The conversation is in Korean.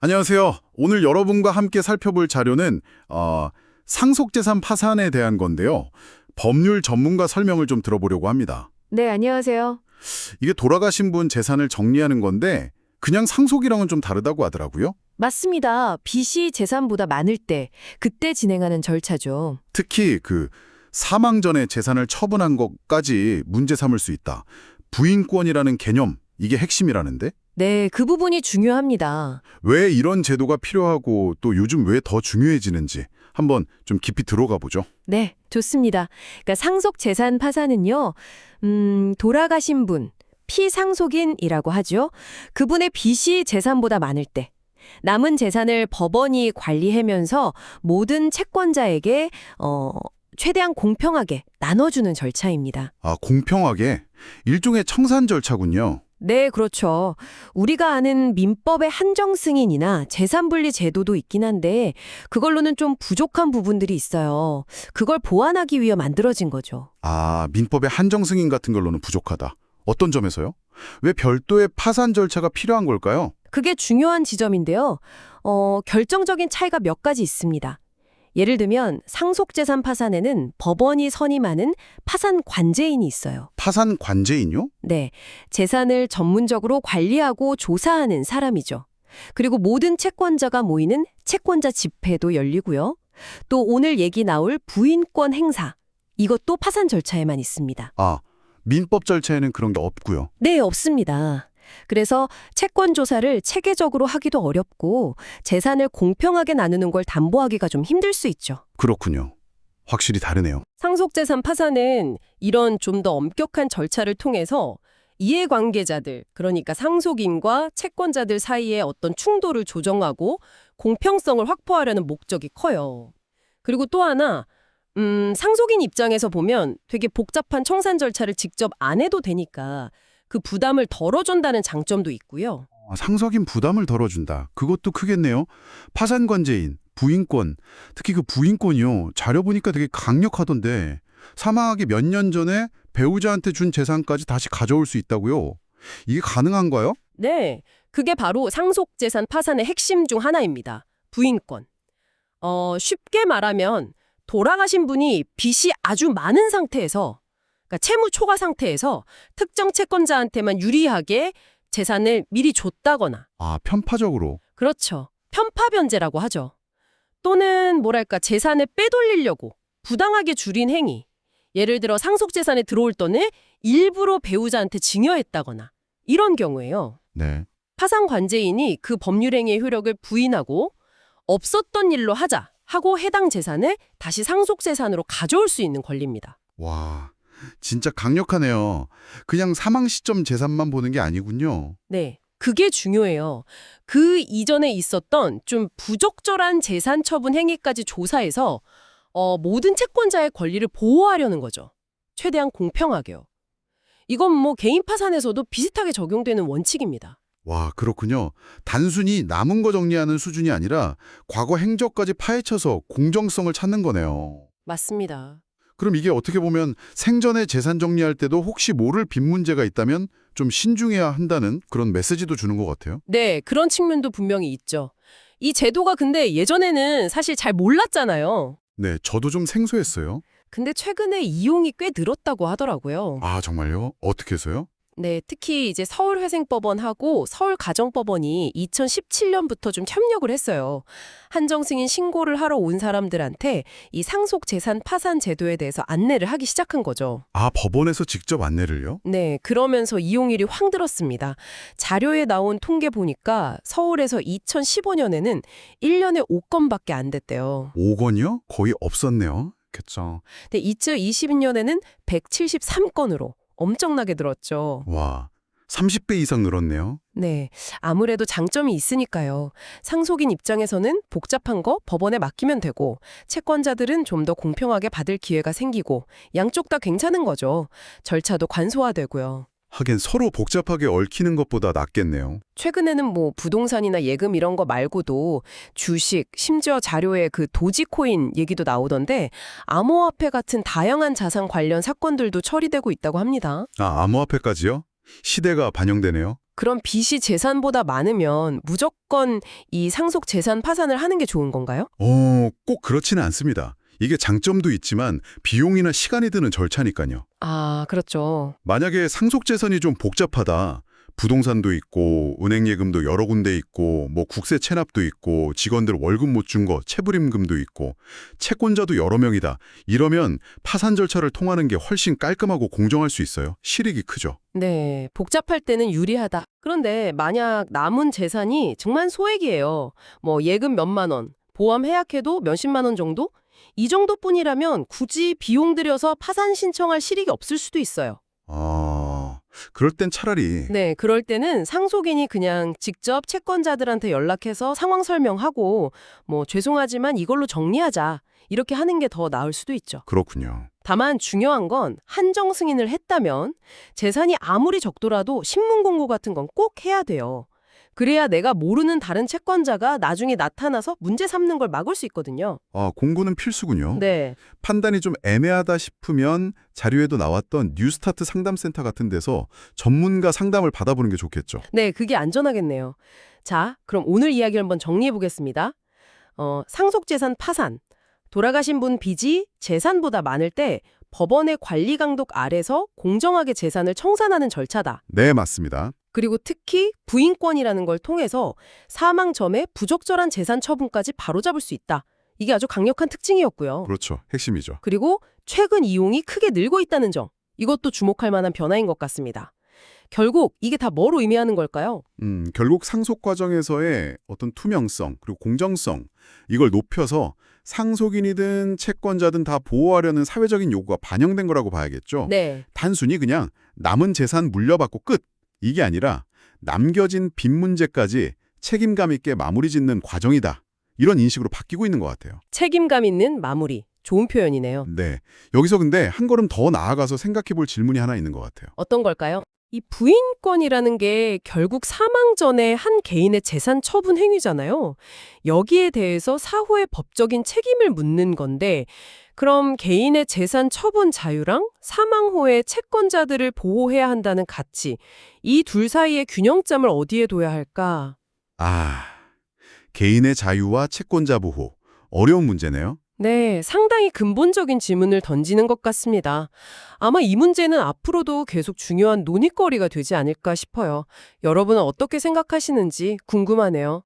안녕하세요. 오늘 여러분과 함께 살펴볼 자료는 상속재산 파산에 대한 건데요. 법률 전문가 설명을 좀 들어보려고 합니다. 네, 안녕하세요. 이게 돌아가신 분 재산을 정리하는 건데 그냥 상속이랑은 좀 다르다고 하더라고요. 맞습니다. 빚이 재산보다 많을 때, 그때 진행하는 절차죠. 특히 사망 전에 재산을 처분한 것까지 문제 삼을 수 있다. 부인권이라는 개념, 이게 핵심이라는데? 네, 그 부분이 중요합니다. 왜 이런 제도가 필요하고 또 요즘 왜 더 중요해지는지 한번 좀 깊이 들어가 보죠. 네, 좋습니다. 그러니까 상속 재산 파산은요, 돌아가신 분, 피상속인이라고 하죠. 그분의 빚이 재산보다 많을 때, 남은 재산을 법원이 관리하면서 모든 채권자에게 최대한 공평하게 나눠주는 절차입니다. 아, 공평하게? 일종의 청산 절차군요. 네, 그렇죠. 우리가 아는 민법의 한정 승인이나 재산분리 제도도 있긴 한데 그걸로는 좀 부족한 부분들이 있어요. 그걸 보완하기 위해 만들어진 거죠. 아, 민법의 한정 승인 같은 걸로는 부족하다. 어떤 점에서요? 왜 별도의 파산 절차가 필요한 걸까요? 그게 중요한 지점인데요. 결정적인 차이가 몇 가지 있습니다. 예를 들면 상속재산 파산에는 법원이 선임하는 파산 관제인이 있어요. 파산 관제인요? 네, 재산을 전문적으로 관리하고 조사하는 사람이죠. 그리고 모든 채권자가 모이는 채권자 집회도 열리고요. 또 오늘 얘기 나올 부인권 행사, 이것도 파산 절차에만 있습니다. 아, 민법 절차에는 그런 게 없고요. 네, 없습니다. 그래서 채권 조사를 체계적으로 하기도 어렵고 재산을 공평하게 나누는 걸 담보하기가 좀 힘들 수 있죠. 그렇군요. 확실히 다르네요. 상속재산 파산은 이런 좀 더 엄격한 절차를 통해서 이해관계자들, 그러니까 상속인과 채권자들 사이의 어떤 충돌을 조정하고 공평성을 확보하려는 목적이 커요. 그리고 또 하나, 상속인 입장에서 보면 되게 복잡한 청산 절차를 직접 안 해도 되니까 그 부담을 덜어준다는 장점도 있고요. 상속인 부담을 덜어준다. 그것도 크겠네요. 파산 관제인, 부인권, 특히 그 부인권이요. 자료 보니까 되게 강력하던데 사망하기 몇 년 전에 배우자한테 준 재산까지 다시 가져올 수 있다고요. 이게 가능한가요? 네, 그게 바로 상속재산 파산의 핵심 중 하나입니다. 부인권. 쉽게 말하면 돌아가신 분이 빚이 아주 많은 상태에서, 그러니까 채무 초과 상태에서 특정 채권자한테만 유리하게 재산을 미리 줬다거나, 아, 편파적으로. 그렇죠. 편파변제라고 하죠. 또는 뭐랄까 재산을 빼돌리려고 부당하게 줄인 행위. 예를 들어 상속재산에 들어올 돈을 일부러 배우자한테 증여했다거나 이런 경우에요. 네. 파산 관제인이 그 법률 행위의 효력을 부인하고 없었던 일로 하자 하고 해당 재산을 다시 상속재산으로 가져올 수 있는 권리입니다. 와, 진짜 강력하네요. 그냥 사망 시점 재산만 보는 게 아니군요. 네, 그게 중요해요. 그 이전에 있었던 좀 부적절한 재산 처분 행위까지 조사해서 모든 채권자의 권리를 보호하려는 거죠. 최대한 공평하게요. 이건 뭐 개인 파산에서도 비슷하게 적용되는 원칙입니다. 와, 그렇군요. 단순히 남은 거 정리하는 수준이 아니라 과거 행적까지 파헤쳐서 공정성을 찾는 거네요. 맞습니다. 그럼 이게 어떻게 보면 생전에 재산 정리할 때도 혹시 모를 빚 문제가 있다면 좀 신중해야 한다는 그런 메시지도 주는 것 같아요. 네, 그런 측면도 분명히 있죠. 이 제도가 근데 예전에는 사실 잘 몰랐잖아요. 네, 저도 좀 생소했어요. 근데 최근에 이용이 꽤 늘었다고 하더라고요. 아, 정말요? 어떻게 해서요? 네, 특히 이제 서울회생법원하고 서울가정법원이 2017년부터 좀 협력을 했어요. 한정승인 신고를 하러 온 사람들한테 이 상속재산 파산 제도에 대해서 안내를 하기 시작한 거죠. 아, 법원에서 직접 안내를요? 네, 그러면서 이용률이 확 늘었습니다. 자료에 나온 통계 보니까 서울에서 2015년에는 1년에 5건밖에 안 됐대요. 5건이요? 거의 없었네요. 그쵸. 근데 2020년에는 173건으로 엄청나게 늘었죠. 와, 30배 이상 늘었네요. 네, 아무래도 장점이 있으니까요. 상속인 입장에서는 복잡한 거 법원에 맡기면 되고 채권자들은 좀 더 공평하게 받을 기회가 생기고 양쪽 다 괜찮은 거죠. 절차도 관소화되고요. 하긴 서로 복잡하게 얽히는 것보다 낫겠네요. 최근에는 뭐 부동산이나 예금 이런 거 말고도 주식, 심지어 자료에 그 도지코인 얘기도 나오던데 암호화폐 같은 다양한 자산 관련 사건들도 처리되고 있다고 합니다. 아, 암호화폐까지요? 시대가 반영되네요. 그럼 빚이 재산보다 많으면 무조건 이 상속 재산 파산을 하는 게 좋은 건가요? 꼭 그렇지는 않습니다. 이게 장점도 있지만 비용이나 시간이 드는 절차니까요. 아, 그렇죠. 만약에 상속재산이 좀 복잡하다. 부동산도 있고 은행 예금도 여러 군데 있고 뭐 국세 체납도 있고 직원들 월급 못 준 거 체불임금도 있고 채권자도 여러 명이다. 이러면 파산 절차를 통하는 게 훨씬 깔끔하고 공정할 수 있어요. 실익이 크죠. 네, 복잡할 때는 유리하다. 그런데 만약 남은 재산이 정말 소액이에요. 뭐 예금 몇만 원, 보험 해약해도 몇십만 원 정도? 이 정도뿐이라면 굳이 비용 들여서 파산 신청할 실익이 없을 수도 있어요. 그럴 땐 차라리 네, 그럴 때는 상속인이 그냥 직접 채권자들한테 연락해서 상황 설명하고 뭐 죄송하지만 이걸로 정리하자. 이렇게 하는 게 더 나을 수도 있죠. 그렇군요. 다만 중요한 건 한정 승인을 했다면 재산이 아무리 적더라도 신문 공고 같은 건 꼭 해야 돼요. 그래야 내가 모르는 다른 채권자가 나중에 나타나서 문제 삼는 걸 막을 수 있거든요. 공고는 필수군요. 네. 판단이 좀 애매하다 싶으면 자료에도 나왔던 뉴스타트 상담센터 같은 데서 전문가 상담을 받아보는 게 좋겠죠. 네, 그게 안전하겠네요. 자, 그럼 오늘 이야기를 한번 정리해 보겠습니다. 상속재산 파산. 돌아가신 분 빚이 재산보다 많을 때 법원의 관리 강독 아래서 공정하게 재산을 청산하는 절차다. 네, 맞습니다. 그리고 특히 부인권이라는 걸 통해서 사망 전에 부적절한 재산 처분까지 바로잡을 수 있다. 이게 아주 강력한 특징이었고요. 그렇죠. 핵심이죠. 그리고 최근 이용이 크게 늘고 있다는 점. 이것도 주목할 만한 변화인 것 같습니다. 결국 이게 다 뭘 의미하는 걸까요? 결국 상속 과정에서의 어떤 투명성 그리고 공정성 이걸 높여서 상속인이든 채권자든 다 보호하려는 사회적인 요구가 반영된 거라고 봐야겠죠. 네. 단순히 그냥 남은 재산 물려받고 끝 이게 아니라 남겨진 빚 문제까지 책임감 있게 마무리 짓는 과정이다. 이런 인식으로 바뀌고 있는 것 같아요. 책임감 있는 마무리. 좋은 표현이네요. 네. 여기서 근데 한 걸음 더 나아가서 생각해 볼 질문이 하나 있는 것 같아요. 어떤 걸까요? 이 부인권이라는 게 결국 사망 전에 한 개인의 재산 처분 행위잖아요. 여기에 대해서 사후의 법적인 책임을 묻는 건데 그럼 개인의 재산 처분 자유랑 사망 후에 채권자들을 보호해야 한다는 가치, 이 둘 사이의 균형점을 어디에 둬야 할까? 개인의 자유와 채권자 보호. 어려운 문제네요. 네, 상당히 근본적인 질문을 던지는 것 같습니다. 아마 이 문제는 앞으로도 계속 중요한 논의거리가 되지 않을까 싶어요. 여러분은 어떻게 생각하시는지 궁금하네요.